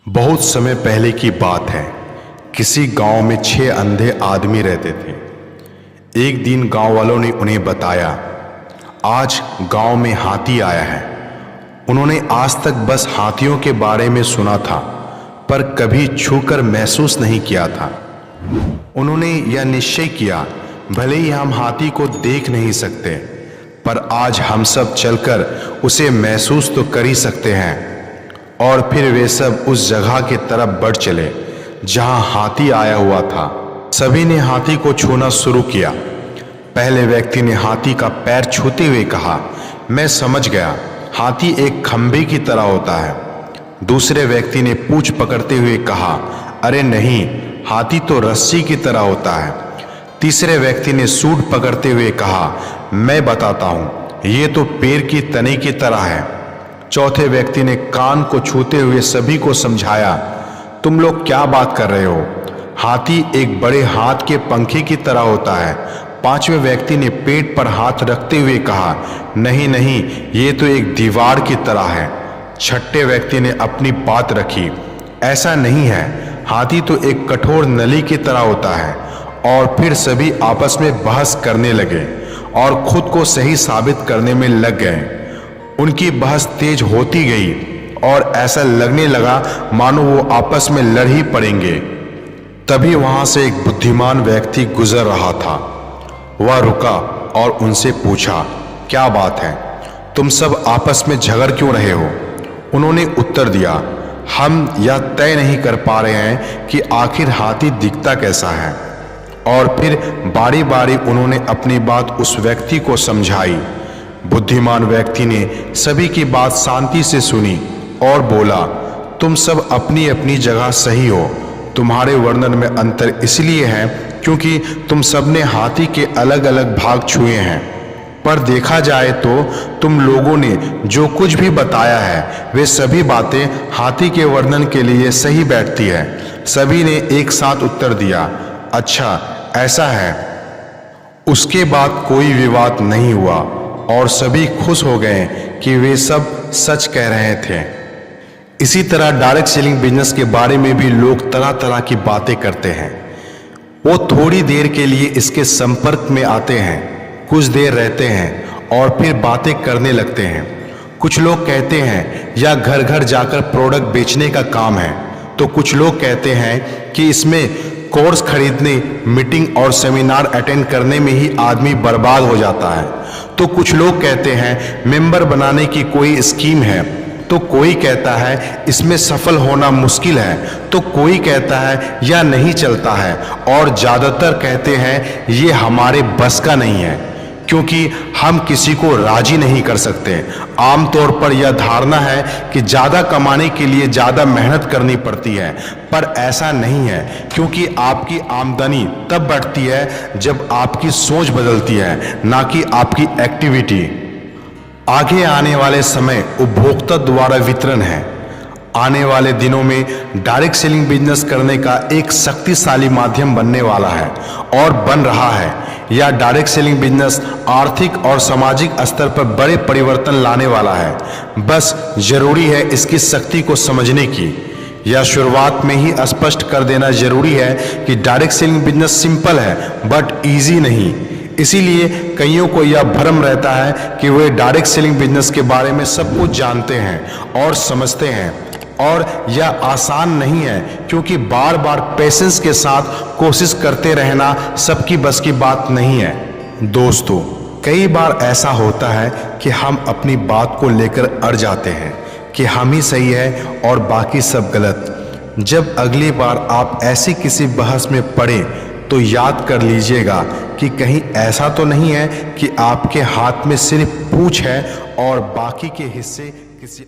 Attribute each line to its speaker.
Speaker 1: बहुत समय पहले की बात है। किसी गांव में 6 अंधे आदमी रहते थे। एक दिन गांव वालों ने उन्हें बताया, आज गांव में हाथी आया है। उन्होंने आज तक बस हाथियों के बारे में सुना था, पर कभी छूकर महसूस नहीं किया था। उन्होंने यह निश्चय किया, भले ही हम हाथी को देख नहीं सकते, पर आज हम सब चलकर उसे महसूस तो कर ही सकते हैं। और फिर वे सब उस जगह की तरफ बढ़ चले जहां हाथी आया हुआ था। सभी ने हाथी को छूना शुरू किया। पहले व्यक्ति ने हाथी का पैर छूते हुए कहा, मैं समझ गया, हाथी एक खंभे की तरह होता है। दूसरे व्यक्ति ने पूंछ पकड़ते हुए कहा, अरे नहीं, हाथी तो रस्सी की तरह होता है। तीसरे व्यक्ति ने सूंड पकड़ते हुए कहा, मैं बताता हूं, ये तो पेड़ की तने की तरह है। चौथे व्यक्ति ने कान को छूते हुए सभी को समझाया, तुम लोग क्या बात कर रहे हो, हाथी एक बड़े हाथ के पंखे की तरह होता है। पांचवें व्यक्ति ने पेट पर हाथ रखते हुए कहा, नहीं नहीं, ये तो एक दीवार की तरह है। छठे व्यक्ति ने अपनी बात रखी, ऐसा नहीं है, हाथी तो एक कठोर नली की तरह होता है। और फिर सभी आपस में बहस करने लगे और खुद को सही साबित करने में लग गए। उनकी बहस तेज होती गई और ऐसा लगने लगा मानो वो आपस में लड़ ही पड़ेंगे। तभी वहां से एक बुद्धिमान व्यक्ति गुजर रहा था। वह रुका और उनसे पूछा, क्या बात है, तुम सब आपस में झगड़ क्यों रहे हो? उन्होंने उत्तर दिया, हम यह तय नहीं कर पा रहे हैं कि आखिर हाथी दिखता कैसा है। और फिर बारी बारी उन्होंने अपनी बात उस व्यक्ति को समझाई। बुद्धिमान व्यक्ति ने सभी की बात शांति से सुनी और बोला, तुम सब अपनी अपनी जगह सही हो। तुम्हारे वर्णन में अंतर इसलिए है क्योंकि तुम सबने हाथी के अलग अलग भाग छुए हैं, पर देखा जाए तो तुम लोगों ने जो कुछ भी बताया है वे सभी बातें हाथी के वर्णन के लिए सही बैठती है। सभी ने एक साथ उत्तर दिया, अच्छा ऐसा है। उसके बाद कोई विवाद नहीं हुआ और सभी खुश हो गए कि वे सब सच कह रहे थे। इसी तरह डायरेक्ट सेलिंग बिजनेस के बारे में भी लोग तरह तरह की बातें करते हैं। वो थोड़ी देर के लिए इसके संपर्क में आते हैं, कुछ देर रहते हैं और फिर बातें करने लगते हैं। कुछ लोग कहते हैं यह घर घर जाकर प्रोडक्ट बेचने का काम है, तो कुछ लोग कहते हैं कि इसमें कोर्स खरीदने, मीटिंग और सेमिनार अटेंड करने में ही आदमी बर्बाद हो जाता है। तो कुछ लोग कहते हैं मेंबर बनाने की कोई स्कीम है, तो कोई कहता है इसमें सफल होना मुश्किल है, तो कोई कहता है यह नहीं चलता है, और ज़्यादातर कहते हैं ये हमारे बस का नहीं है क्योंकि हम किसी को राजी नहीं कर सकते। आमतौर पर यह धारणा है कि ज़्यादा कमाने के लिए ज़्यादा मेहनत करनी पड़ती है, पर ऐसा नहीं है, क्योंकि आपकी आमदनी तब बढ़ती है जब आपकी सोच बदलती है, ना कि आपकी एक्टिविटी। आगे आने वाले समय उपभोक्ता द्वारा वितरण है। आने वाले दिनों में डायरेक्ट सेलिंग बिजनेस करने का एक शक्तिशाली माध्यम बनने वाला है और बन रहा है। यह डायरेक्ट सेलिंग बिजनेस आर्थिक और सामाजिक स्तर पर बड़े परिवर्तन लाने वाला है। बस जरूरी है इसकी शक्ति को समझने की। यह शुरुआत में ही स्पष्ट कर देना जरूरी है कि डायरेक्ट सेलिंग बिजनेस सिंपल है बट इजी नहीं। इसीलिए कईयों को यह भ्रम रहता है कि वे डायरेक्ट सेलिंग बिजनेस के बारे में सब कुछ जानते हैं और समझते हैं, और यह आसान नहीं है क्योंकि बार बार पेशेंस के साथ कोशिश करते रहना सबकी बस की बात नहीं है। दोस्तों, कई बार ऐसा होता है कि हम अपनी बात को लेकर अड़ जाते हैं कि हम ही सही है और बाकी सब गलत। जब अगली बार आप ऐसी किसी बहस में पड़े तो याद कर लीजिएगा कि कहीं ऐसा तो नहीं है कि आपके हाथ में सिर्फ पूंछ है और बाकी के हिस्से किसी